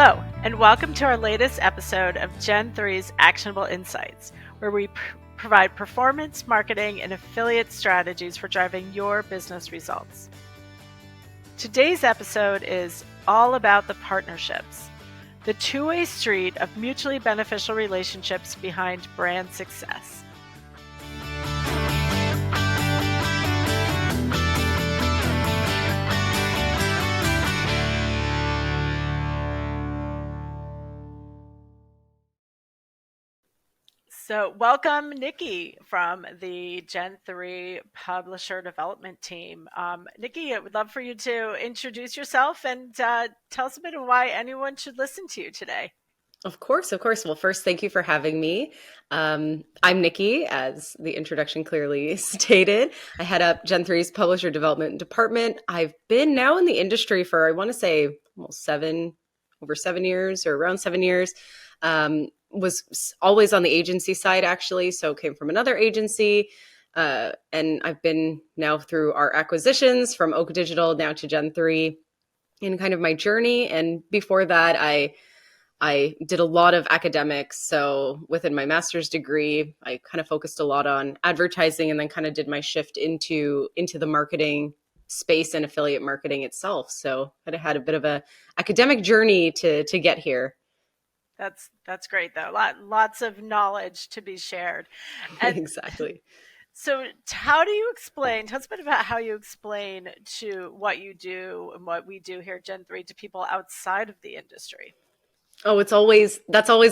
Hello, and welcome to our latest episode of Gen 3's Actionable Insights, where we provide performance, marketing, and affiliate strategies for driving your business results. Today's episode is all about the partnerships, the two-way street of mutually beneficial relationships behind brand success. So welcome, Nikki, from the Gen 3 Publisher Development Team. Nikki, I would love for you to introduce yourself and tell us a bit of why anyone should listen to you today. Of course. Well, first, thank you for having me. I'm Nikki, as the introduction clearly stated. I head up Gen 3's Publisher Development Department. I've been now in the industry for, I want to say, almost over 7 years or around 7 years. Was always on the agency side, actually. So came from another agency. And I've been now through our acquisitions from Oak Digital now to Gen 3 in kind of my journey. And before that, I did a lot of academics. So within my master's degree, I kind of focused a lot on advertising and then kind of did my shift into the marketing space and affiliate marketing itself. So I had a bit of a academic journey to get here. That's great, though. Lots of knowledge to be shared. And exactly. so how do you explain, tell us a bit about how you explain to what you do and what we do here at Gen 3 to people outside of the industry? Oh, that's always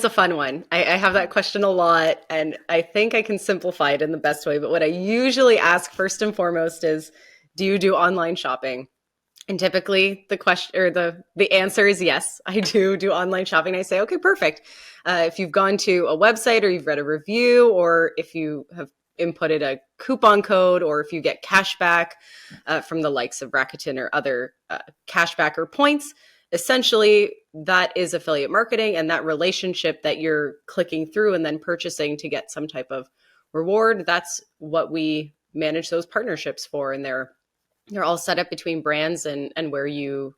a fun one. I have that question a lot, and I think I can simplify it in the best way. But what I usually ask first and foremost is, do you do online shopping? And typically the question or the answer is yes, I do online shopping. I say, okay, perfect. If you've gone to a website or you've read a review, or if you have inputted a coupon code, or if you get cash back from the likes of Rakuten or other cashback or points, essentially that is affiliate marketing, and that relationship that you're clicking through and then purchasing to get some type of reward. That's what we manage those partnerships for. And they're all set up between brands and where you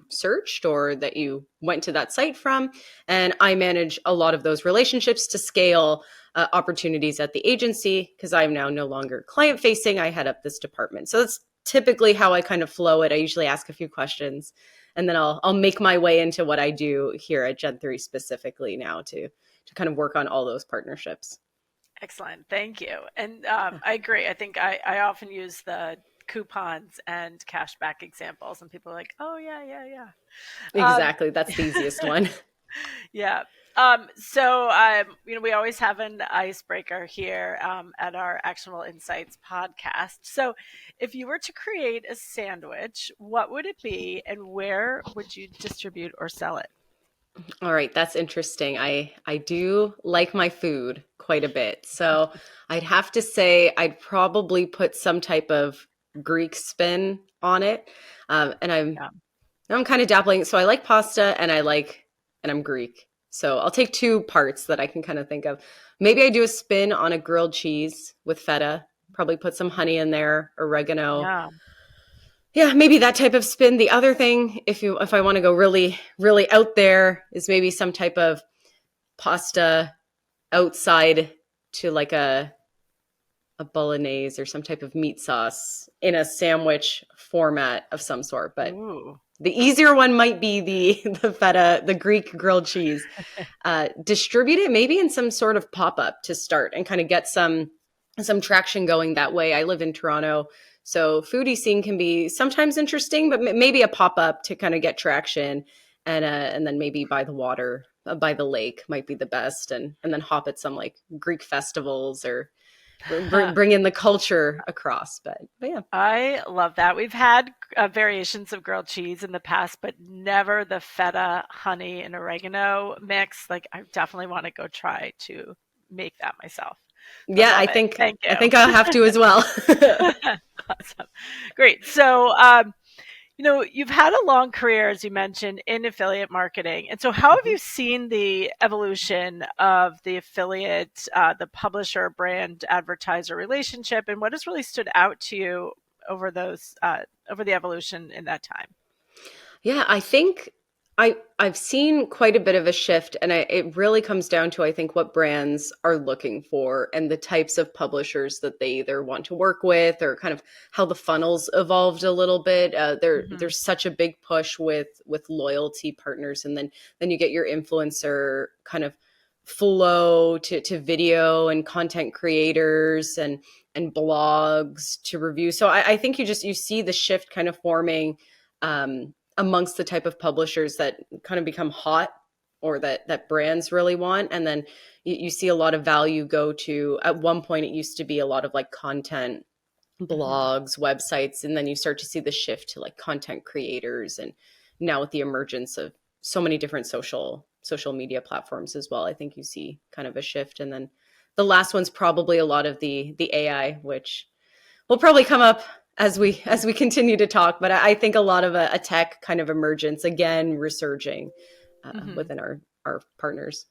searched or that you went to that site from. And I manage a lot of those relationships to scale opportunities at the agency, because I'm now no longer client facing. I head up this department. So that's typically how I kind of flow it. I usually ask a few questions, and then I'll make my way into what I do here at Gen 3 specifically now to kind of work on all those partnerships. Excellent. Thank you. And I agree. I think I often use the coupons and cashback examples, and people are like, oh, yeah. Exactly. That's the easiest one. Yeah. So, we always have an icebreaker here at our Actionable Insights podcast. So if you were to create a sandwich, what would it be and where would you distribute or sell it? All right, that's interesting. I do like my food quite a bit. So I'd have to say I'd probably put some type of Greek spin on it. And Yeah. I'm kind of dabbling. So I like pasta and I'm Greek. So I'll take two parts that I can kind of think of. Maybe I do a spin on a grilled cheese with feta, probably put some honey in there, oregano. Yeah. Yeah, maybe that type of spin. The other thing, if I want to go really, really out there, is maybe some type of pasta outside to like a bolognese or some type of meat sauce in a sandwich format of some sort. But Ooh. the easier one might be the feta, the Greek grilled cheese. Distribute it maybe in some sort of pop-up to start and kind of get some traction going that way. I live in Toronto, so foodie scene can be sometimes interesting, but maybe a pop-up to kind of get traction, and then maybe by the water, by the lake might be the best, and then hop at some like Greek festivals or bring in the culture across. But yeah. I love that. We've had variations of grilled cheese in the past, but never the feta, honey, and oregano mix. Like, I definitely want to go try to make that myself. Yeah, I Thank you. think I'll have to as well. Awesome. Great. So, you've had a long career, as you mentioned, in affiliate marketing. And so how have you seen the evolution of the affiliate, the publisher brand advertiser relationship, and what has really stood out to you over the evolution in that time? Yeah, I think I've seen quite a bit of a shift, and it really comes down to, I think, what brands are looking for and the types of publishers that they either want to work with, or kind of how the funnels evolved a little bit. Hmm. There's such a big push with loyalty partners, and then you get your influencer kind of flow to video and content creators and blogs to review. So I think you see the shift kind of forming. Amongst the type of publishers that kind of become hot, or that brands really want, and then you see a lot of value go to, at one point it used to be a lot of like content Hmm. blogs, websites, and then you start to see the shift to like content creators, and now with the emergence of so many different social media platforms as well, I think you see kind of a shift. And then the last one's probably a lot of the AI, which will probably come up as we continue to talk. But I think a lot of a tech kind of emergence again resurging Hmm. within our partners.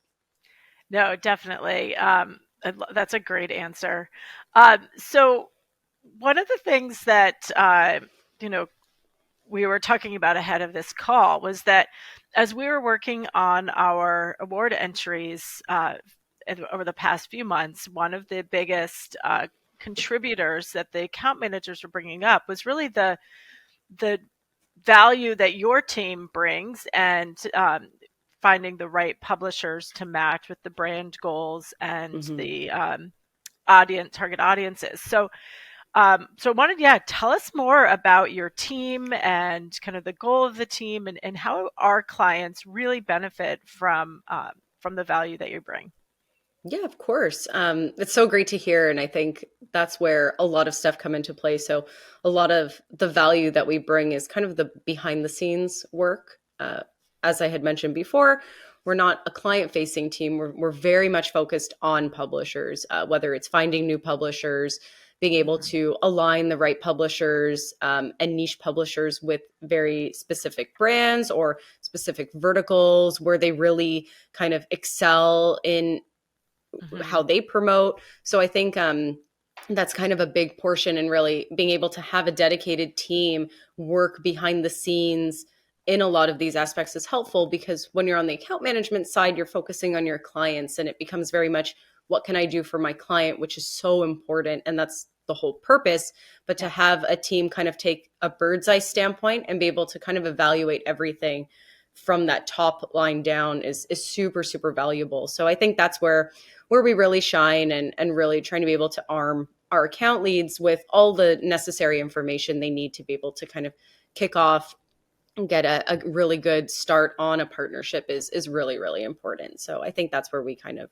No, definitely. That's a great answer. So one of the things that you know we were talking about ahead of this call was that as we were working on our award entries over the past few months, one of the biggest contributors that the account managers were bringing up was really the value that your team brings, and finding the right publishers to match with the brand goals and Hmm. the target audiences. So I wanted, yeah, tell us more about your team and kind of the goal of the team, and how our clients really benefit from the value that you bring. Yeah, of course. It's so great to hear. And I think that's where a lot of stuff come into play. So a lot of the value that we bring is kind of the behind the scenes work. As I had mentioned before, we're not a client facing team. We're very much focused on publishers, whether it's finding new publishers, being able Hmm. to align the right publishers, and niche publishers with very specific brands or specific verticals where they really kind of excel in Hmm. how they promote. So I think that's kind of a big portion, and really being able to have a dedicated team work behind the scenes in a lot of these aspects is helpful, because when you're on the account management side, you're focusing on your clients, and it becomes very much, what can I do for my client, which is so important, and that's the whole purpose. But to Yes. have a team kind of take a bird's eye standpoint and be able to kind of evaluate everything from that top line down is super super valuable. So I think that's where we really shine, and really trying to be able to arm our account leads with all the necessary information they need to be able to kind of kick off and get a really good start on a partnership is really really important. So I think that's where we kind of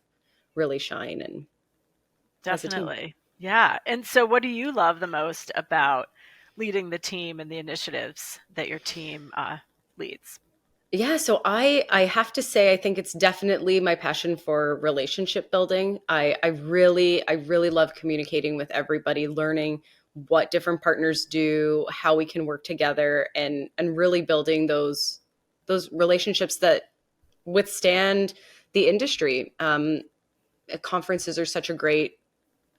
really shine, and as a team. Definitely. Yeah. And so, what do you love the most about leading the team and the initiatives that your team leads? Yeah, so I have to say, I think it's definitely my passion for relationship building. I really love communicating with everybody, learning what different partners do, how we can work together, and really building those relationships that withstand the industry. Conferences are such a great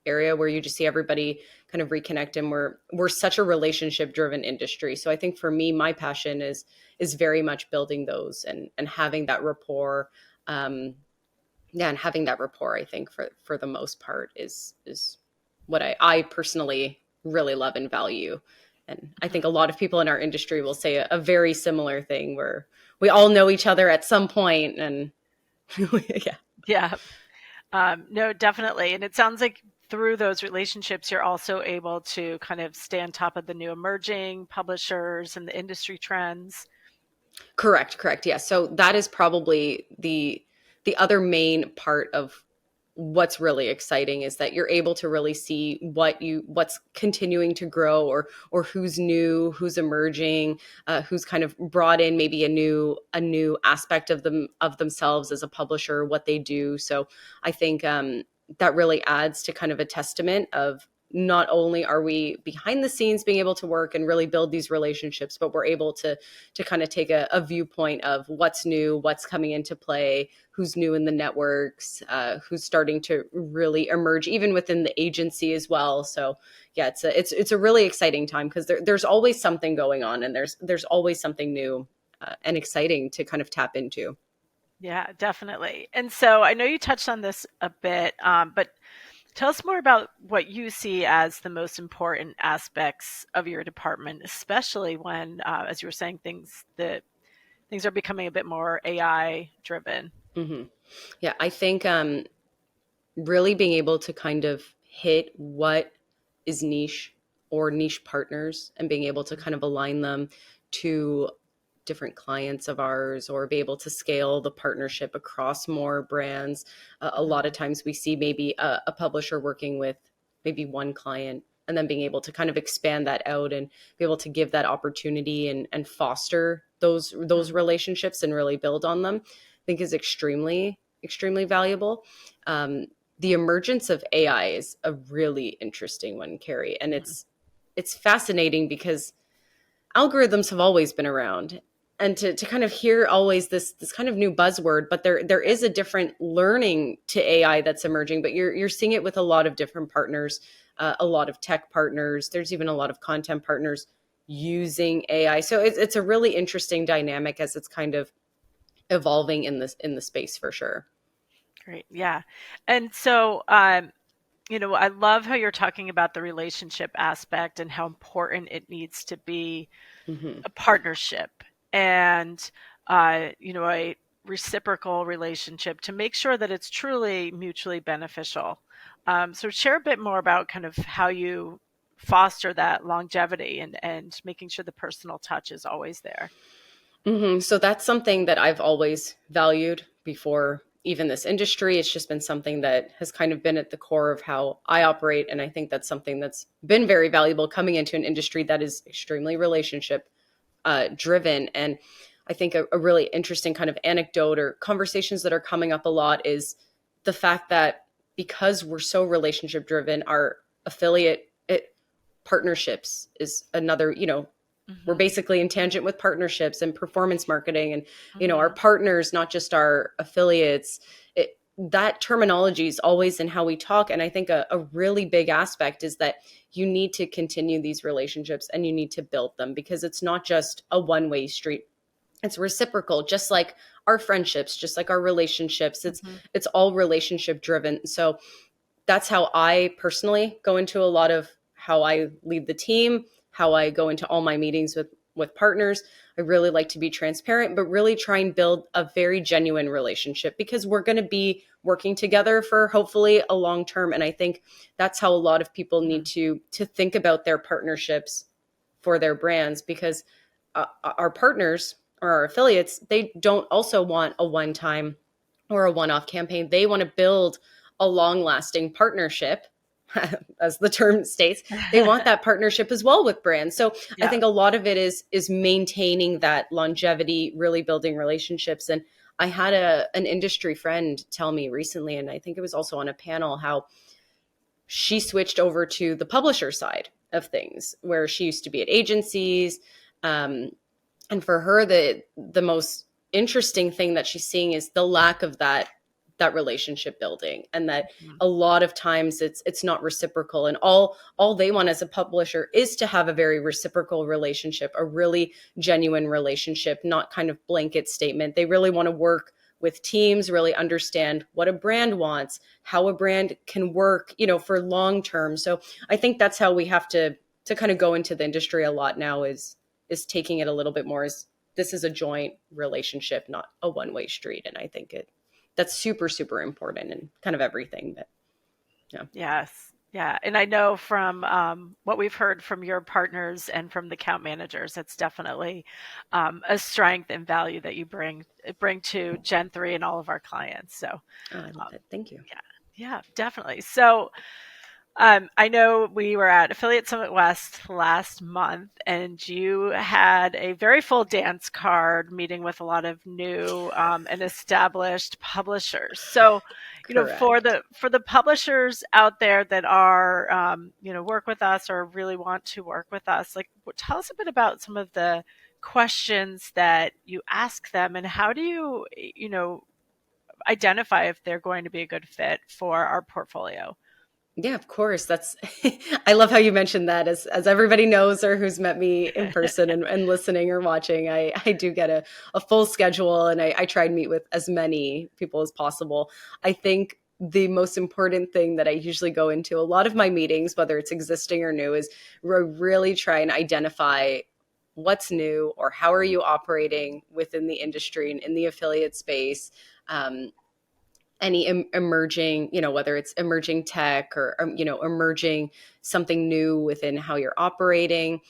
area where you just see everybody kind of reconnect, and we're such a relationship driven industry. So I think for me, my passion is very much building those, and having that rapport. Yeah, and having that rapport, I think for the most part is what I personally really love and value. And I think a Mhm. lot of people in our industry will say a very similar thing, where we all know each other at some point, and yeah. Yeah. No, definitely. And it sounds like through those relationships, you're also able to kind of stay on top of the new emerging publishers and the industry trends. Correct, correct. Yeah. So that is probably the other main part of what's really exciting, is that you're able to really see what's continuing to grow, or who's new, who's emerging, who's kind of brought in maybe a new aspect of themselves as a publisher, what they do. So I think that really adds to kind of a testament of, not only are we behind the scenes being able to work and really build these relationships, but we're able to kind of take a viewpoint of what's new, what's coming into play, who's new in the networks, who's starting to really emerge even within the agency as well. So yeah, it's a really exciting time, because there's always something going on, and there's always something new and exciting to kind of tap into. Yeah, definitely. And so I know you touched on this a bit, but tell us more about what you see as the most important aspects of your department, especially when, as you were saying, things are becoming a bit more AI driven. Hmm. Yeah, I think really being able to kind of hit what is niche or niche partners and being able to kind of align them to different clients of ours or be able to scale the partnership across more brands. A lot of Mhm, times we see maybe a publisher working with maybe one client and then being able to kind of expand that out and be able to give that opportunity and foster those mhm, relationships and really build on them, I think is extremely valuable. um, the emergence of AI is a really interesting one, Carrie, and mhm, it's fascinating because algorithms have always been around, and to kind of hear always this kind of new buzzword, but there yeah, is a different learning to AI that's emerging, but you're seeing it with a lot of different partners, a lot of tech partners. There's even a lot of content partners using AI, so it's a really interesting dynamic as it's kind of evolving in the space for sure. great. Yeah. And so, I love how you're talking about the relationship aspect and how important it needs to be Hmm. a partnership and, a reciprocal relationship to make sure that it's truly mutually beneficial. So share a bit more about kind of how you foster that longevity and making sure the personal touch is always there. So that's something that I've always valued before even this industry. It's just been something that has kind of been at the core of how I operate. And I think that's something that's been very valuable coming into an industry that is extremely relationship driven. And I think a really interesting kind of anecdote or conversations that are coming up a lot is the fact that because we're so relationship driven, our partnerships is another, we're Hmm. basically in tangent with partnerships and performance marketing and our Hmm. partners, not just our affiliates. That terminology is always in how we talk, and I think a really big aspect is that you need to continue these relationships and you need to build them because it's not just a one-way street. It's reciprocal, just like our friendships, just like our relationships. Hmm. It's all relationship driven. So that's how I personally go into a lot of how I lead the team, how I go into all my meetings with partners. I really like to be transparent, but really try and build a very genuine relationship because we're going to be working together for hopefully a long term. And I think that's how a lot of people need Hmm. to think about their partnerships for their brands because our partners or our affiliates, they don't also want a one time or a one off campaign. They want to build a long lasting partnership. As the term states, they want that partnership as well with brands. So I Yeah. think a lot of it is maintaining that longevity, really building relationships. And I had an industry friend tell me recently, and I think it was also on a panel, how she switched over to the publisher side of things, where she used to be at agencies. Um, and for her, the most interesting thing that she's seeing is the lack of that relationship building, and that Mhm. a lot of times it's not reciprocal, and all they want as a publisher is to have a very reciprocal relationship, a really genuine relationship, not kind of blanket statement. They really want to work with teams, really understand what a brand wants, how a brand can work, for long term. So I think that's how we have to kind of go into the industry a lot now, is taking it a little bit more as this is a joint relationship, not a one-way street. And I think that's super important and kind of everything. But yeah. Yes. Yeah. And I know from what we've heard from your partners and from the account managers, it's definitely a strength and value that you bring to Gen 3 and all of our clients. So, Oh, I love um, it. Thank you. yeah, yeah, definitely. So, I know we were at Affiliate Summit West last month, and you had a very full dance card meeting with a lot of new and established publishers. So, for Correct. the publishers out there that are work with us or really want to work with us, like tell us a bit about some of the questions that you ask them, and how do you identify if they're going to be a good fit for our portfolio? Yeah, of course. That's I love how you mentioned that. As everybody knows or who's met me in person and listening or watching, I do get a full schedule and I try and meet with as many people as possible. I think the most important thing that I usually go into a lot of my meetings, whether it's existing or new, is really try and identify what's new or how are you operating within the industry and in the affiliate space. Any emerging, whether it's emerging tech or, emerging something new within how you're operating.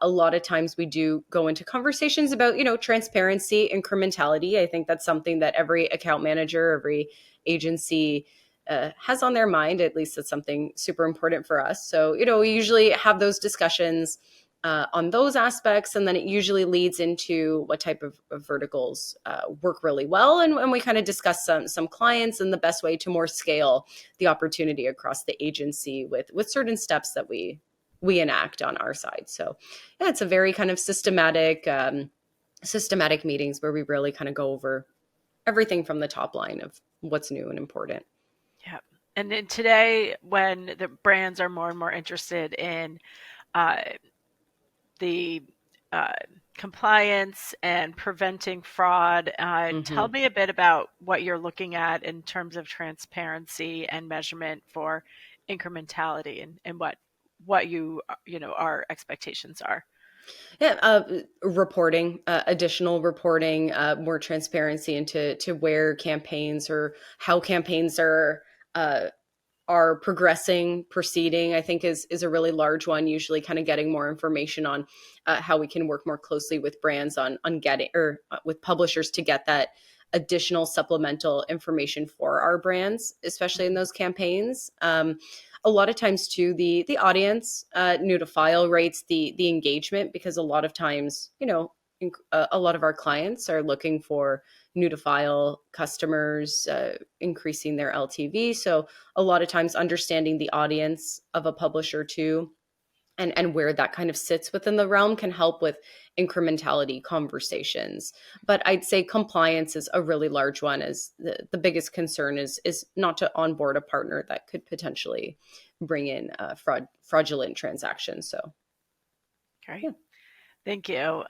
A lot of times we do go into conversations about, transparency, incrementality. I think that's something that every account manager, every agency has on their mind. At least it's something super important for us. So, we usually have those discussions on those aspects. And then it usually leads into what type of verticals work really well. And we kind of discuss some clients and the best way to more scale the opportunity across the agency with certain steps that we enact on our side. So yeah, it's a very kind of systematic meetings where we really kind of go over everything from the top line of what's new and important. Yeah. And then today, when the brands are more and more interested in uh, the uh, compliance and preventing fraud, tell Mm-hmm. me a bit about what you're looking at in terms of transparency and measurement for incrementality, and what our expectations are. Yeah, reporting, additional reporting, more transparency into to where campaigns or how campaigns uh, are progressing, proceeding. I think is a really large one. Usually, kind of getting more information on how we can work more closely with brands on getting or with publishers to get that additional supplemental information for our brands, especially in Mhm. those campaigns. A lot of times too, the audience new to file rates, the engagement, because a lot of times, a lot of our clients are looking for new to file customers, increasing their LTV. So a lot of times understanding the audience of a publisher too, and where that kind of sits within the realm can help with incrementality conversations. But I'd say compliance is a really large one. As the biggest concern is not to onboard a partner that could potentially bring in fraudulent transactions. So Great. yeah. Thank you.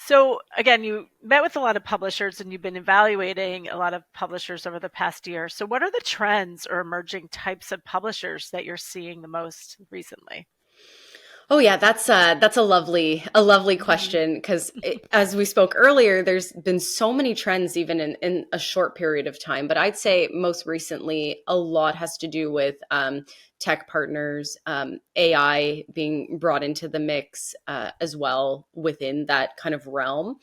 So again, you met with a lot of publishers and you've been evaluating a lot of publishers over the past year. So what are the trends or emerging types of publishers that you're seeing the most recently? Oh yeah, that's a lovely Mhm. question because as we spoke earlier, there's been so many trends even in a short period of time. But I'd say most recently, a lot has to do with tech partners, AI being brought into the mix as well within that kind of realm.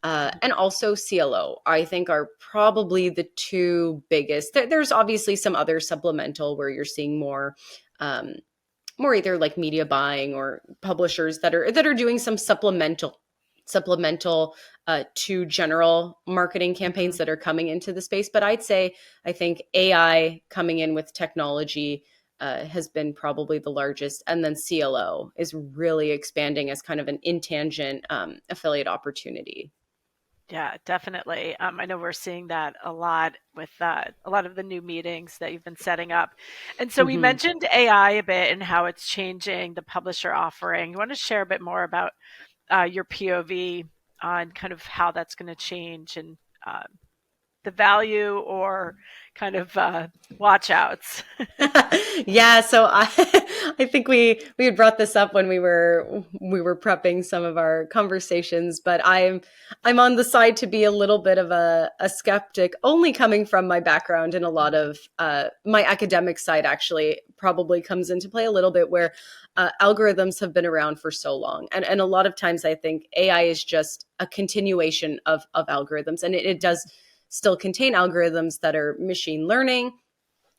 And also CLO, I think are probably the two biggest. There's obviously some other supplemental where you're seeing um, more either like media buying or publishers that are doing some supplemental to general marketing campaigns Mhm. that are coming into the space. But I'd say I think AI coming in with technology has been probably the largest, and then CLO is really expanding as kind of an intangent affiliate opportunity. Yeah, definitely. I know we're seeing that a lot with a lot of the new meetings that you've been setting up. And so we Mhm. mentioned AI a bit and how it's changing the publisher offering. You want to share a bit more about your POV on kind of how that's going to change and uh, the value or kind of watch outs. Yeah, so I I think we had brought this up when we were prepping some of our conversations, but I'm on the side to be a little bit of a skeptic, only coming from my background, and a lot of my academic side actually probably comes into play a little bit where algorithms have been around for so long, and a lot of times I think AI is just a continuation of algorithms, and it does still contain algorithms that are machine learning,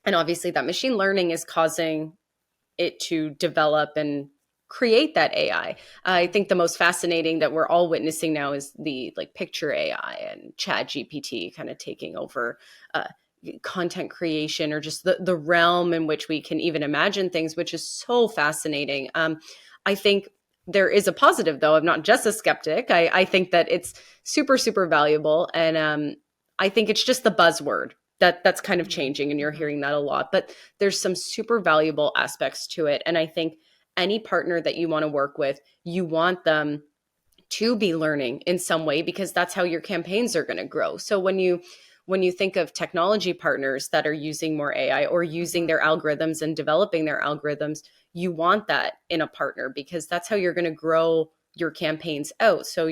and obviously that machine learning is causing it to develop and create that AI. I think the most fascinating that we're all witnessing now is the like picture AI and Chat GPT kind of taking over content creation, or just the realm in which we can even imagine things, which is so fascinating. I think there is a positive though. I'm not just a skeptic. I think that it's super, super valuable. And I think it's just the buzzword. That's kind of Mhm, changing, and you're mhm, hearing that a lot. But there's some super valuable aspects to it. And I think any partner that you want to work with, you want them to be learning in some way, because that's how your campaigns are going to grow. So when you think of technology partners that are using more AI or using mhm. their algorithms and developing their algorithms, you want that in a partner, because that's how you're going to grow your campaigns out. So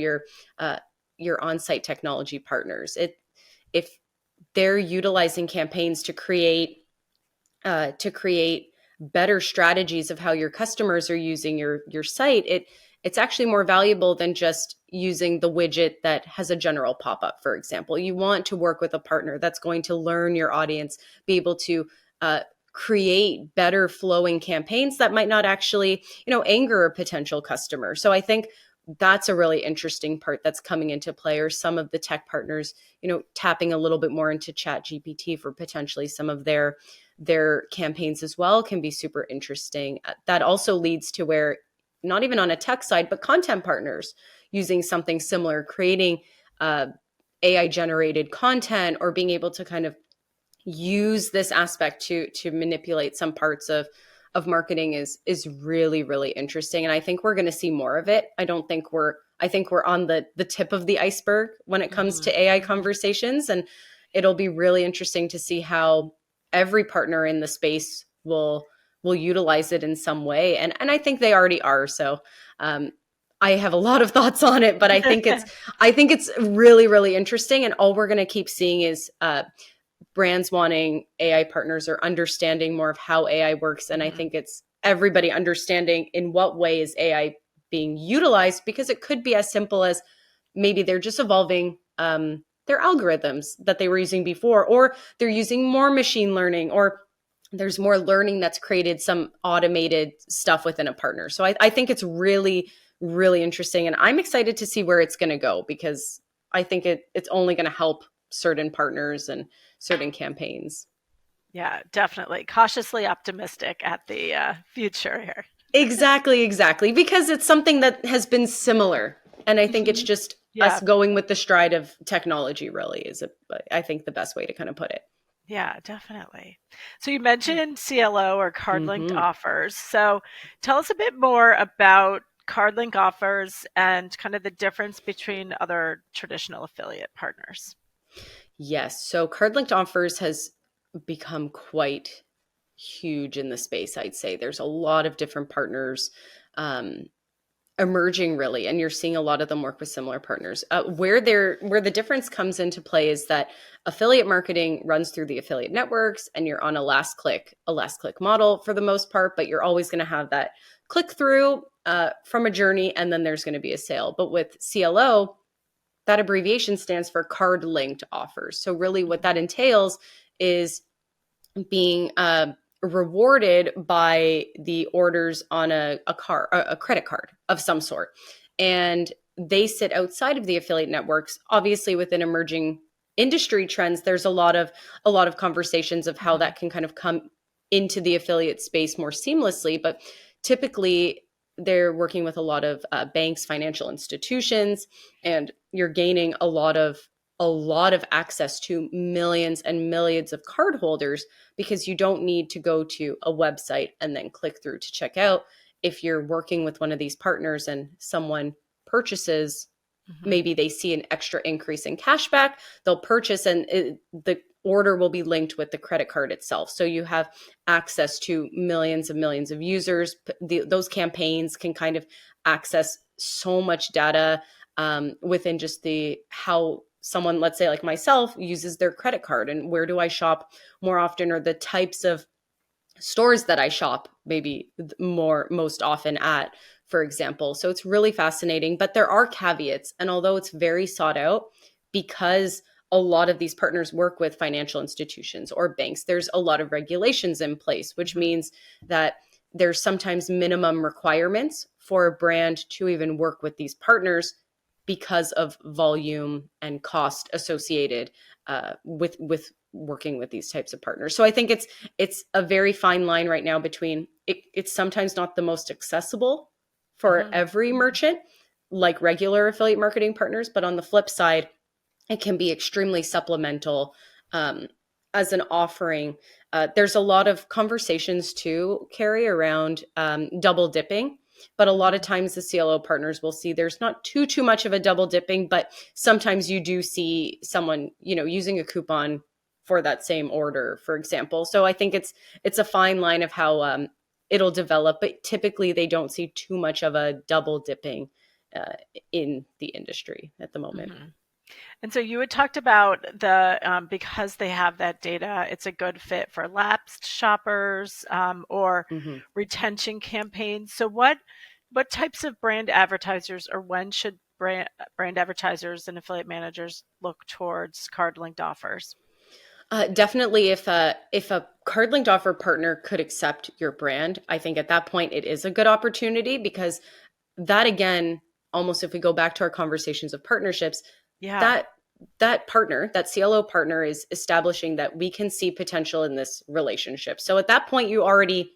uh, your on-site technology partners, if they're utilizing campaigns to create better strategies of how your customers are using your site, it's actually more valuable than just using the widget that has a general pop-up. For example, you want to work with a partner that's going to learn your audience, be able to uh, create better flowing campaigns that might not actually, anger a potential customer. So I think that's a really interesting part that's coming into play, or some of the tech partners, tapping a little bit more into Chat GPT for potentially some of their campaigns as well, can be super interesting. That also leads to where, not even on a tech side, but content partners using something similar, creating uh, AI generated content, or being able to kind of use this aspect to manipulate some parts of marketing is really, really interesting. And I think we're going to see more of it. I think we're on the tip of the iceberg when it comes Mhm, to AI mhm. conversations. And it'll be really interesting to see how every partner in the space will utilize it in some way. And I think they already are. So um, I have a lot of thoughts on it, but I think it's really, really interesting. And all we're going to keep seeing is brands wanting AI partners, or understanding more of how AI works. And I Mhm, think it's everybody understanding in what way is AI being utilized, because it could be as simple as maybe they're just evolving their algorithms that they were using before, or they're using more machine learning, or there's more learning that's created some automated stuff within a partner. So I think it's really, really interesting. And I'm excited to see where it's going to go, because I think it's only going to help certain partners and certain campaigns. Yeah, definitely. Cautiously optimistic at the future here. Exactly, exactly. Because it's something that has been similar. And I think it's Mhm. just us Yeah, going with the stride of technology, really, I think, the best way to kind of put it. yeah, definitely. So you mentioned CLO or card linked Hmm. offers. So tell us a bit more about card link offers and kind of the difference between other traditional affiliate partners. Yes. So card linked offers has become quite huge in the space, I'd say. There's a lot of different partners um, emerging, really, and you're seeing a lot of them work with similar partners. Where the difference comes into play is that affiliate marketing runs through the affiliate networks, and you're on a last click model for the most part, but you're always going to have that click through from a journey, and then there's going to be a sale. But with CLO, that abbreviation stands for card linked offers. So really what Mhm, that entails is being rewarded by the orders on a credit card of some sort. And they sit outside of the affiliate networks. Obviously, within emerging industry trends, there's a lot of conversations of how mhm, that can kind of come into the affiliate space more seamlessly. But typically, they're working with a lot of banks, financial institutions, and you're gaining a lot of access to millions and millions of cardholders, because you don't need to go to a website and then click through to check out. If you're working with one of these partners and someone purchases, mhm, maybe they see an extra increase in cashback, they'll purchase, and the order will be linked with the credit card itself. So you have access to millions and millions of users. Those campaigns can kind of access so much data within just the how someone, let's say like myself, uses their credit card, and where do I shop more often, or the types of stores that I shop maybe most often at, for example. So it's really fascinating, but there are caveats. And although it's very sought out, because a lot of these partners work with financial institutions or banks, there's a lot of regulations in place, which mhm, means that there's sometimes minimum requirements for a brand to even work with these partners, because of volume and cost associated with working with these types of partners. So I think it's a very fine line right now between it's sometimes not the most accessible for mhm, every mhm. merchant, like regular affiliate marketing partners, but on the flip side, it can be extremely supplemental, um, as an offering, there's a lot of conversations to carry around double dipping. But a lot of Mhm. times the CLO partners will see there's not too much of a double dipping, but sometimes you do see someone, using a coupon for that same order, for example. So I think it's a fine line of how it'll develop, but typically they don't see too much of a double dipping uh, in the industry at the moment. Mhm. And so you had talked about because they have that data, it's a good fit for lapsed shoppers or Mhm. retention campaigns. So what types of brand advertisers or when should brand advertisers and affiliate managers look towards card linked offers? Definitely, if a card linked offer partner could accept your brand, I think at that point it is a good opportunity because that again, almost if we go back to our conversations of partnerships, Yeah. that that partner, that CLO partner is establishing that we can see potential in this relationship. So at that point, you already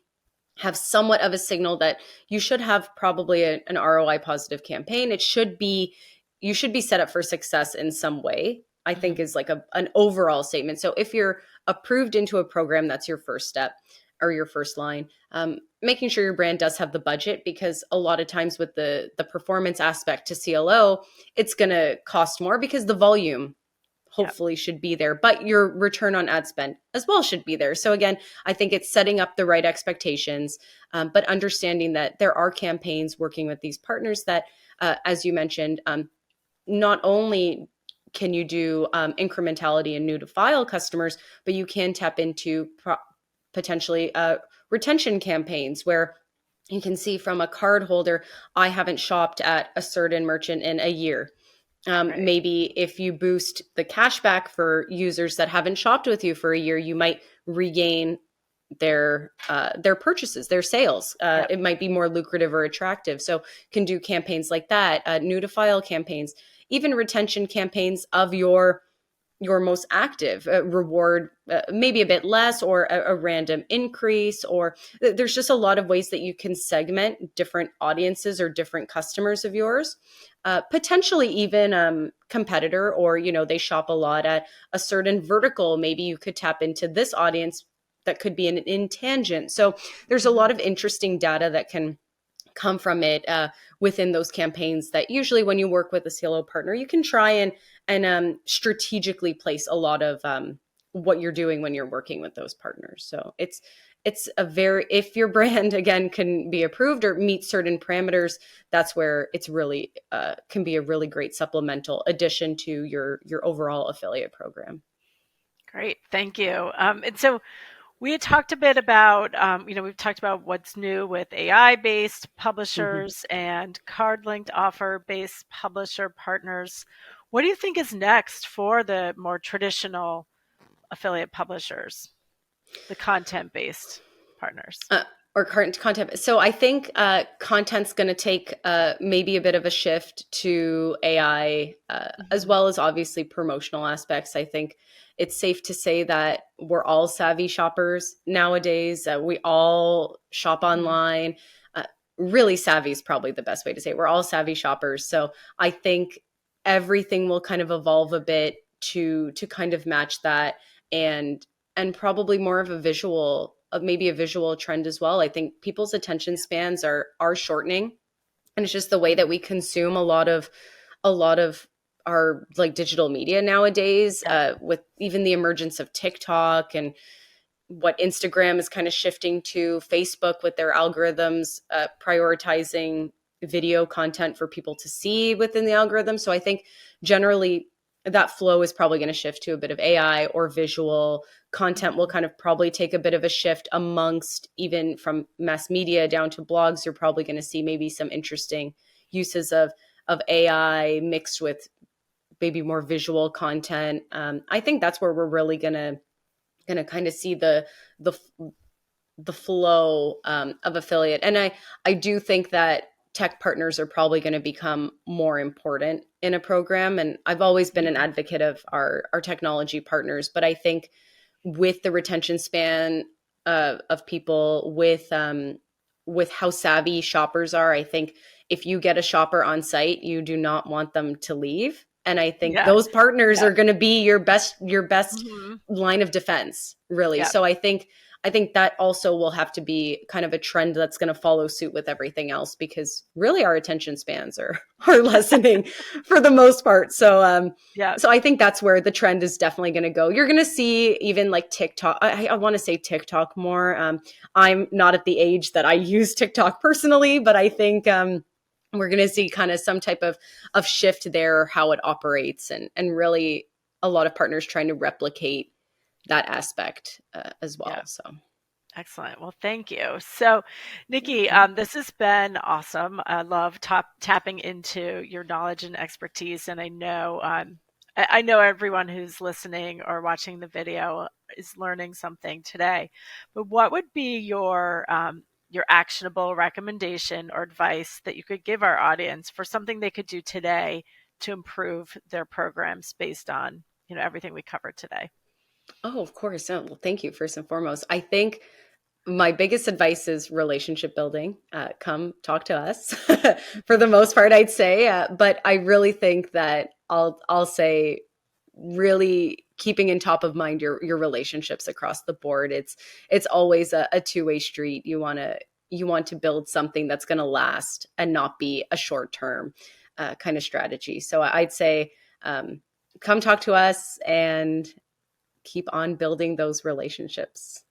have somewhat of a signal that you should have probably an ROI positive campaign. You should be set up for success in some way, I think Mhm. is like an overall statement. So if you're approved into a program, that's your first step or your first line. Making sure your brand does have the budget, because a lot of times with the performance aspect to CLO, it's going to cost more because the volume Yep. hopefully should be there, but your return on ad spend as well should be there. So again, I think it's setting up the right expectations, but understanding that there are campaigns working with these partners that, as you mentioned, not only can you do incrementality and new to file customers, but you can tap into potentially retention campaigns where you can see from a card holder, I haven't shopped at a certain merchant in a year. Right. Maybe if you boost the cashback for users that haven't shopped with you for a year, you might regain their purchases, their sales. Yep. It might be more lucrative or attractive. So can do campaigns like that, new to file campaigns, even retention campaigns of your most active reward, maybe a bit less or a random increase, or there's just a lot of ways that you can segment different audiences or different customers of yours, potentially even competitor, or they shop a lot at a certain vertical, maybe you could tap into this audience that could be in tangent. So there's a lot Mhm. of interesting data that can come from it within those campaigns that usually when you work with a CLO partner, you can try and strategically place a lot of what you're doing when you're working with those partners. So it's a very, if your brand again can be approved or meet certain parameters, that's where it's really can be a really great supplemental addition to your overall affiliate program. Great. Thank you. And so we had talked a bit about, we've talked about what's new with AI-based Mhm. publishers and card-linked offer-based publisher partners. What do you think is next for the more traditional affiliate publishers, the content-based partners? uh, or current content. So I think content's going to take maybe a bit of a shift to AI, as Hmm. well as obviously promotional aspects. I think it's safe to say that we're all savvy shoppers nowadays. We all shop Hmm. online. Uh, really savvy is probably the best way to say it. We're all savvy shoppers. So I think everything will kind of evolve a bit to kind of match that, and probably more of a visual, of maybe a visual trend as well. I think people's attention spans are shortening, and it's just the way that we consume a lot of our like digital media nowadays, Yeah. with even the emergence of TikTok and what Instagram is kind of shifting to, Facebook with their algorithms prioritizing video content for people to see within the algorithm. So I think generally that flow is probably going to shift to a bit of AI or visual content will Hmm. kind of probably take a bit of a shift amongst, even from mass media down to blogs. You're probably going to see maybe some interesting uses of AI mixed with maybe more visual content. I think that's where we're really gonna kind of see the the flow of affiliate. And I do think that tech partners are probably going to become more important in a program. And I've always been an Hmm. advocate of our technology partners, but I think with the retention span of people, with how savvy shoppers are, I think if you get a shopper on site, you do not want them to leave. And I think Yeah. those partners Yeah. are going to be your best Hmm. line of defense, really. Yeah. So I think that also will have to be kind of a trend that's going to follow suit with everything else, because really our attention spans are are lessening for the most part. Yeah. So I think that's where the trend is definitely going to go. You're going to see even like TikTok. I want to say TikTok more. I'm not at the age that I use TikTok personally, but I think we're going to see kind of some type of shift there, how it operates, and really a lot of partners trying to replicate that aspect as Yeah. well. So Excellent. Well, thank you. So, Nikki, mhm. this has been awesome. I love tapping into your knowledge and expertise, and I know everyone who's listening or watching the video is learning something today. But what would be your actionable recommendation or advice that you could give our audience for something they could do today to improve their programs based on everything we covered today? Oh, of course. Oh, well, thank you first and foremost. I think my biggest advice is relationship building. Come talk to us for the most part, I'd say. But I really think that I'll say really keeping in top of mind your relationships across the board. It's always a two-way street. You want to build something that's going to last and not be a short-term kind of strategy. So I'd say come talk to us and keep on building those relationships.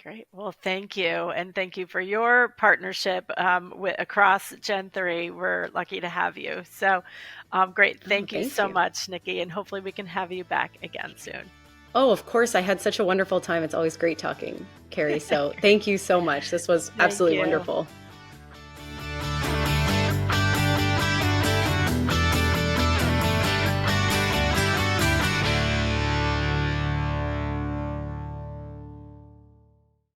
Great. Well, thank you. And thank you for your partnership across Gen 3. We're lucky to have you. So great. Oh, Thank you thank so you. much, Nikki. And hopefully we can have you back again soon. Oh, of course. I had such a wonderful time. It's always great talking, Carrie. So thank you so much. This was Thank absolutely you. wonderful.